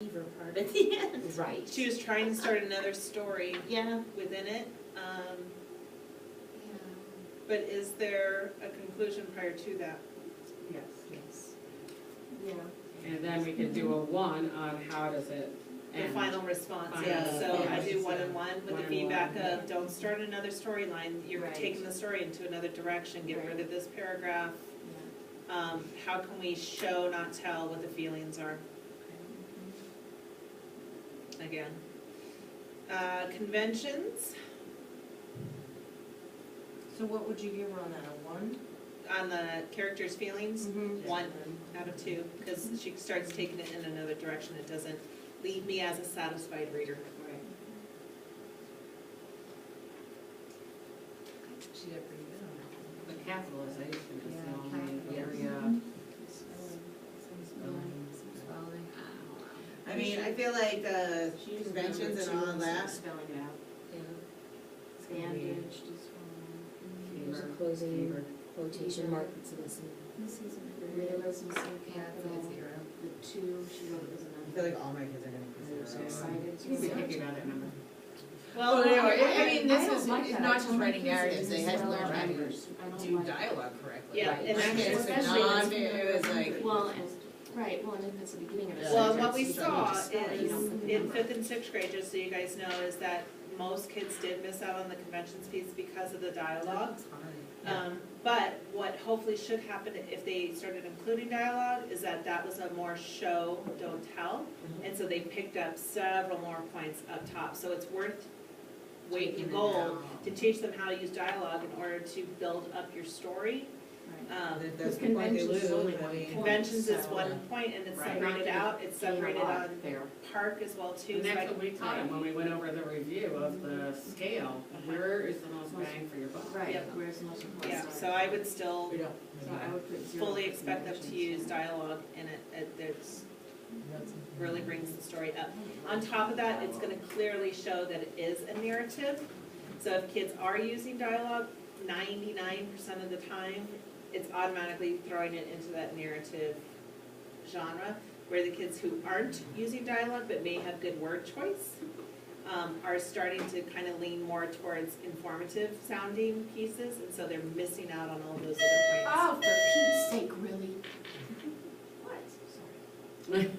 Beaver part at the end. Right. She was trying to start another story Yeah. within it. But is there a conclusion prior to that? Yes. Yes. Yeah. And then we could do a 1 on how does it The end. final response, Final yeah, so I response, do 1 and 1 with the 1 and feedback 1, of, don't start another storyline, you're Right. taking the story into another direction, get rid of this paragraph. How can we show, not tell, what the feelings are? Again. Conventions, So what would you give her on that, a 1? on the character's feelings, Mhm. 1 out of 2, because she starts taking it in another direction, it doesn't leave me as a satisfied reader. Right. She did pretty good on that one. The capitalization is Yeah, the only capitalization. area. I mean, I feel like the conventions and all that. Spelling it out. Bandaged as There's a Fever, closing fever. quotation mark that's missing. This is Realism, so Yeah, I feel like 0. The 2, she wrote it as a I feel like all my kids are gonna number. be 0. Excited. You can be picky about it, remember? Well, I mean, this I don't is, like it's that. not I just tell my writing kids narratives, this they is had to well learn how to writers. I don't do like that. dialogue correctly. Yeah, Right. and My actually, kids did especially not, if it's- it was like. Well, and, right, well, and if it's the beginning of a Yeah. well, sentence. what we you saw need to spell it, you don't put the in number. 5th and 6th grade, just so you guys know, is that most kids did miss out on the conventions piece because of the dialogue. It's hard. But what hopefully should happen if they started including dialogue is that that was a more show, don't tell. And so they picked up several more points up top. So it's worth weight Taking and it goal out. to teach them how to use dialogue in order to build up your story. That's the point they conventions is lose, only I one mean. point. Conventions is so- 1 point and it's Right. separated out, it's separated on There. park as well too. And So that's I- what we taught them when we went over the review of the scale. Where is the most bang for your buck? Right, Yep. where's the most important? Yeah, so I would still We don't. So I would put 0 fully for expect them to conventions. use dialogue in it. It's really brings the story up. On top of that, it's gonna clearly show that it is a narrative. So if kids are using dialogue, 99% of the time, it's automatically throwing it into that narrative genre, where the kids who aren't using dialogue but may have good word choice, are starting to kind of lean more towards informative sounding pieces, and so they're missing out on all those other points. Oh, for Pete's sake, really? What? Sorry.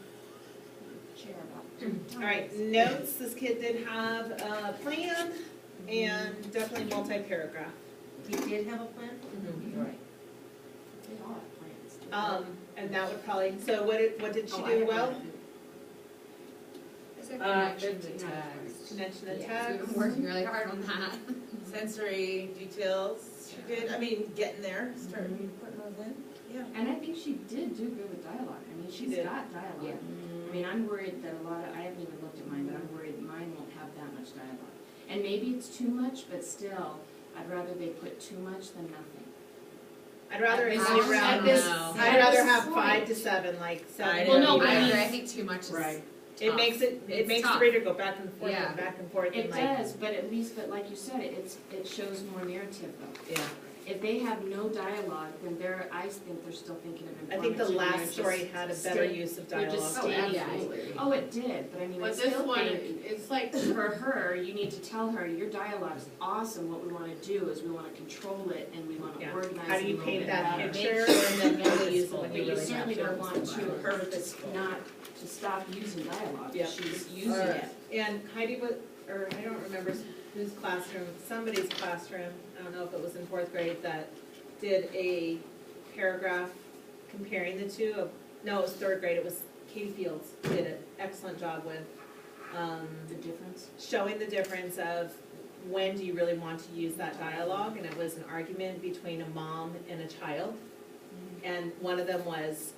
Chair about. All right, notes, this kid did have a plan and definitely multi-paragraph. He did have a plan? Right. They all have plans. And that would probably, so what did she Oh, I do have well? one. Is there connection to 59 text? Connection and We've tags. been working really hard on that. Sensory details, she did, I mean, getting there, start putting those in, yeah. And I think she did do good with dialogue. I mean, She she's did. got dialogue. I mean, I'm worried that a lot of, I haven't even looked at mine, but I'm worried mine won't have that much dialogue. And maybe it's too much, but still, I'd rather they put too much than nothing. I'd rather At have this- around, at this- I'd at rather this have point. 5 to 7, like 7. Well, no, but I I mean- agree, I think too much is. Right. It tough. makes it It's makes tough. the reader go back and forth Yeah. and back and forth. It and like, does, but at least, but like you said, it shows more narrative though. Yeah. If they have no dialogue, then I think they're still thinking of I informative. think the and they're last just story had a better state- use of they're dialogue. just Oh, stating absolutely. things. Oh, it did, but I mean, I But this still one, think it's like, for her, you need to tell her, your dialogue's awesome, what we wanna do is we wanna control it and we wanna Yeah. organize How it do a you little paint bit that better. picture and then really use it when But you you really have certainly to. don't want to her to Purposeful. not, to stop using dialogue, Yep. she's using Alright. it. And Heidi was, or I don't remember whose classroom, somebody's classroom, I don't know if it was in 4th grade, that did a paragraph comparing the two of, no, it was 3rd grade, it was Katie Fields did an excellent job with, The difference. showing the difference of when do you really want to use that dialogue, and it was an argument between a mom and a child. And one of them was,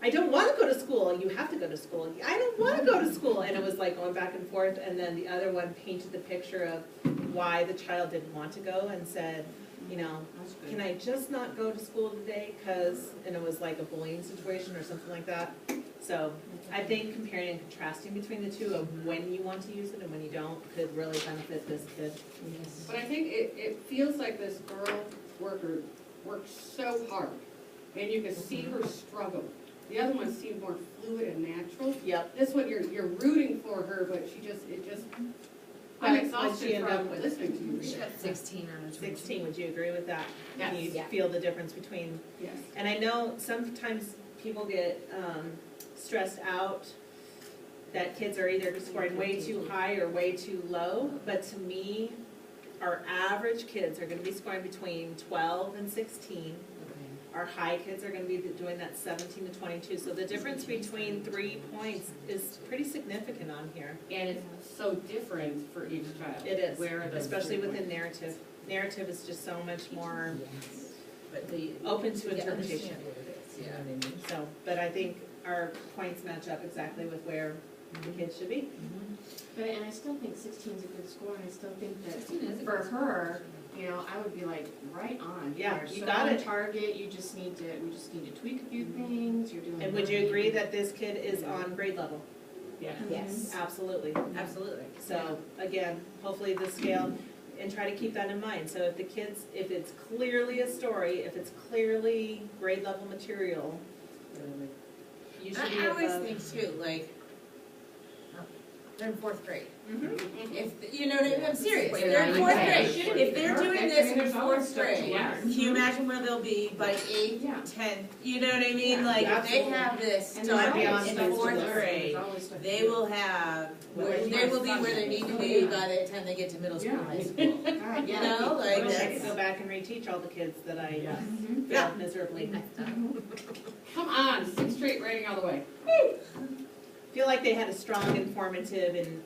I don't want to go to school. You have to go to school. I don't want to go to school. And it was like going back and forth. And then the other one painted the picture of why the child didn't want to go and said, you know, That's good. can I just not go to school today? And it was like a bullying situation or something like that. So I think comparing and contrasting between the two of when you want to use it and when you don't could really benefit this kid. but I think it feels like this girl works so hard, and you can see her struggle. The other one seemed more fluid and natural. Yep. This one, you're rooting for her, but it just, But I'm what'd she exhausted end up from with? listening to you. She got 16 out of 20. 16, would you agree with that? Yes. You Yeah. feel the difference between, Yes. and I know sometimes people get stressed out that kids are either scoring way too high or way too low, but to me, our average kids are gonna be scoring between 12 and 16. Our high kids are gonna be doing that 17 to 22, so the difference between 3 points is pretty significant on here. And it's so different for each child. It is, Where are those especially 3 within points? narrative. Narrative is just so much more But the. open to Yeah, interpretation. understand what it is, you know what I mean? So, but I think our points match up exactly with where the kids should be. But, and I still think 16 is a good score, and I still think 16 is that a for good score. her, you know, I would be like, right on. Yeah, You're you so got on it. target, we just need to tweak a few things, you're doing. And would you really agree good. that this kid is on grade level? Yes. Yes. Absolutely. Absolutely. So, again, hopefully the scale, and try to keep that in mind. So if the kids, if it's clearly a story, if it's clearly grade level material, you should be I always above. think too, like, they're in 4th grade. Mhm. If, you know what I mean, I'm serious, Wait, they're in I 4th agree. grade. It should If they're be doing perfect. this I mean, in there's always 4th stuff to grade, learn. can you imagine where they'll be by 8th, Yeah. 10th? You know what I mean? Yeah, Like, if they absolutely. have this And done there's always in stuff to 4th learn. grade, they will have, they will be where they need to be by the time they get to middle school, Yeah. high school. Alright, You yeah. know, I like wish I could that's. go back and reteach all the kids that I Mhm. Yeah. failed miserably. Come on, 6th straight rating all the way. Feel like they had a strong, informative, and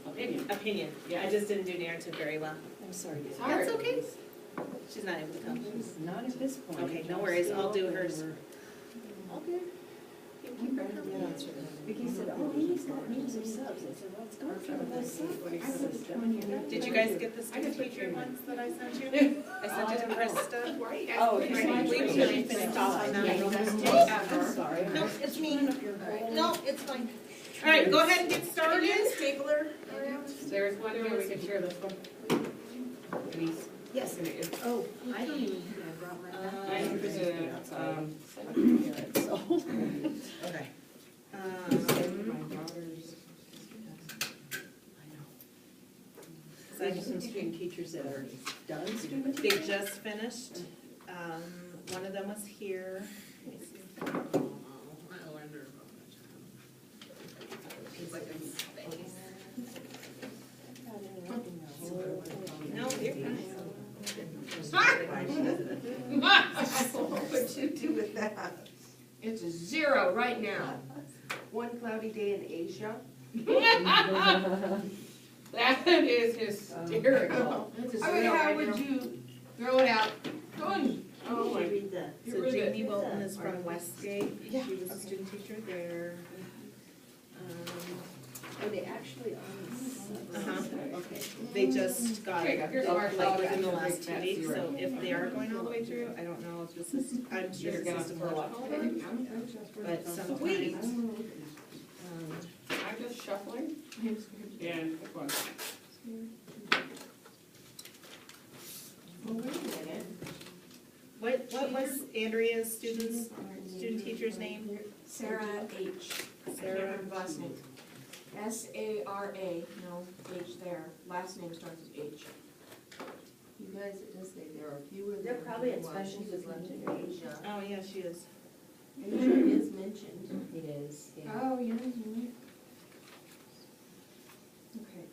Opinion. opinion. I Yes. just didn't do narrative very well. I'm sorry. It's hard. That's okay. She's not able to come. Not at this point. Okay, no worries, I'll do hers. All good. Yeah, that's right. Vicky said, oh, he's got names of subs. I said, well, it's going from the sub. Did you guys get the student teacher ones that I sent you? I sent it to Krista. Oh, Right, okay. wait till you finish off on that. I'm sorry. No, it's me. No. No, it's fine. All right, go ahead and get Are started. you a stapler around? There's one here, we can share this one. Denise. Yes. It's- Oh, I don't even think I brought my back. I am just So. Okay. my daughter's. I have some student teachers that are done student They teaching. just finished. One of them was here. Let me see. No, you're What'd you do with that? It's a 0 right now. One cloudy day in Asia? That is hysterical. It's a I mean, 0 how right would now. you? Throw it out. Done. Oh my. Read that. Get So rid of it. Jamie Bolton is from Westgate. Yeah. She was a student teacher there. Are they actually on the subs? Uh-huh. Okay. They just got Here you go. it, Here's our like within the photo. last 2 That's weeks, so zero. if they are going all the way through, I don't know if the system, I'm sure You're the gonna system throw will. it out. But sometimes, Wait. um, I'm just shuffling. And pick one. Well, wait a minute. what was Andrea's student teacher's name? Sarah H. Sarah. Last name. S-A-R-A, no H there. Last name starts with H. You guys, it does say there are fewer than. They're probably in one. special She was left in Asia. Oh, yeah, she is. Asia is mentioned. It is, yeah. Oh, yeah, yeah. Okay.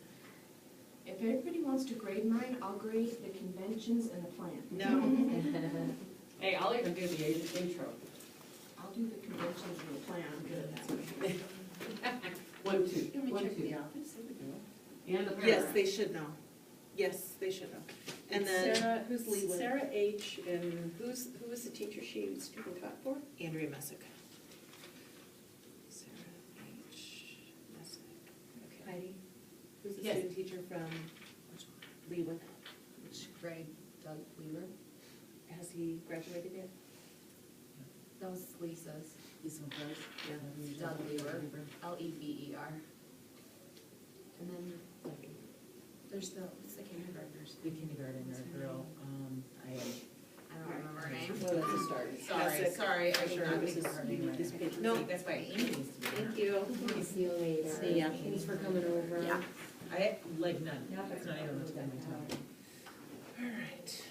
If everybody wants to grade mine, I'll grade the conventions and the plan. No, Hey, I'll even do the intro. I'll do the conventions and the plan, I'm good at that. 1, 2. Can we 1, check 2. the office? There we go. And the yes, paragraph. they should know. Yes, they should know. And then, Sarah, who's Leland? Sarah H. and who was the teacher she was student taught for? Andrea Messick. Sarah H. Messick. Okay. Heidi. Who's the Yes. student teacher from Leland? Which grade, Doug Weaver? Has he graduated yet? That was Lisa's. Lisa McClure. Yeah, Doug Weaver, L-E-V-E-R. And then there's the, what's the kindergartners? The kindergarten girl, I don't remember name. Well, that's a start. Sorry, I did Sure, not this think is, of her name this right. page. No. That's why Amy needs to be there. Thank you. See you later. See ya. Thanks for coming over. Yeah. I, like none, it's not even much time. All right.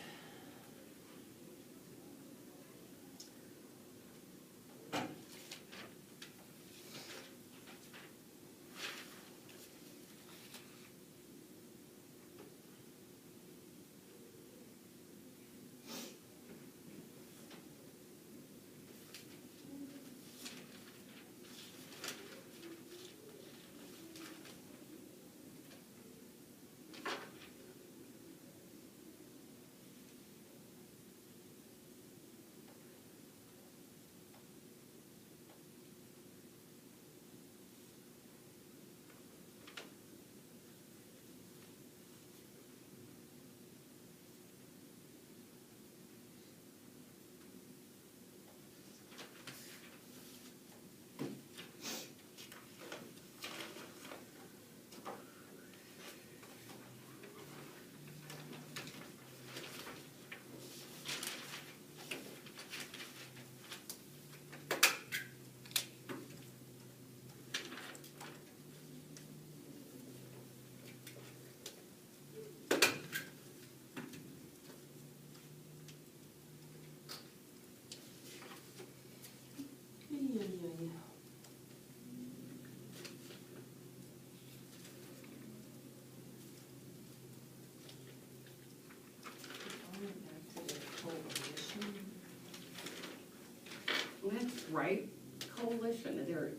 That's right, coalition, they're,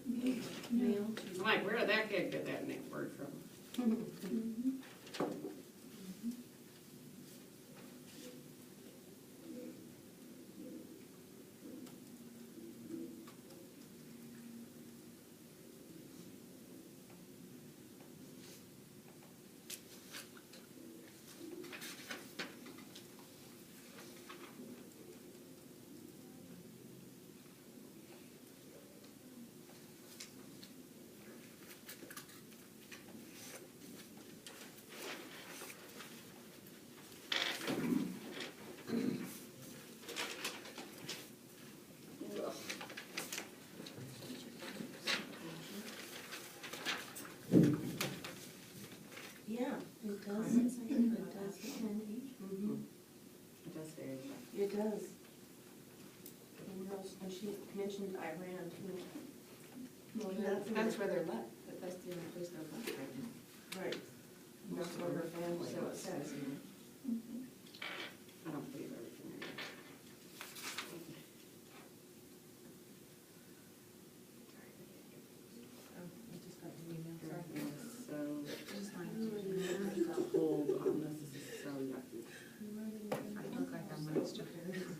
Mail I'm like, where did that kid get that name word from? Yeah, it does, it does depend. It does vary. It does. And where else, and she mentioned Iran too. Well, that depends where they're left, but that's the only place they're left right now. Right. That's where her family So it was. says. I don't believe everything I read. Oh, I just got an email, sorry. So, Just fine. hold on, this is so yucky. I look like I'm extra.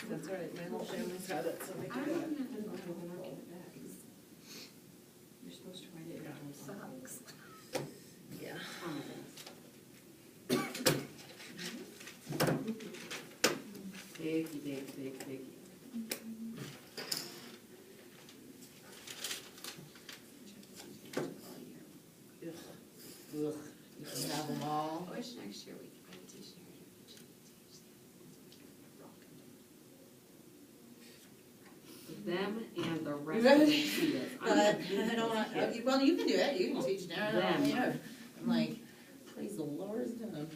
That's all right, my whole family's had it, so we I can do it. don't know when I get back. You're supposed to write it down. Sucks. Yeah. Oh my goodness. Biggie, biggie. Ugh, you can have them all. I wish next year we could teach Them and the rest of the students. I'm gonna But beat I don't want, these kids. well, you can do it, you can teach now, Them. I'm like, praise the Lord, it's done.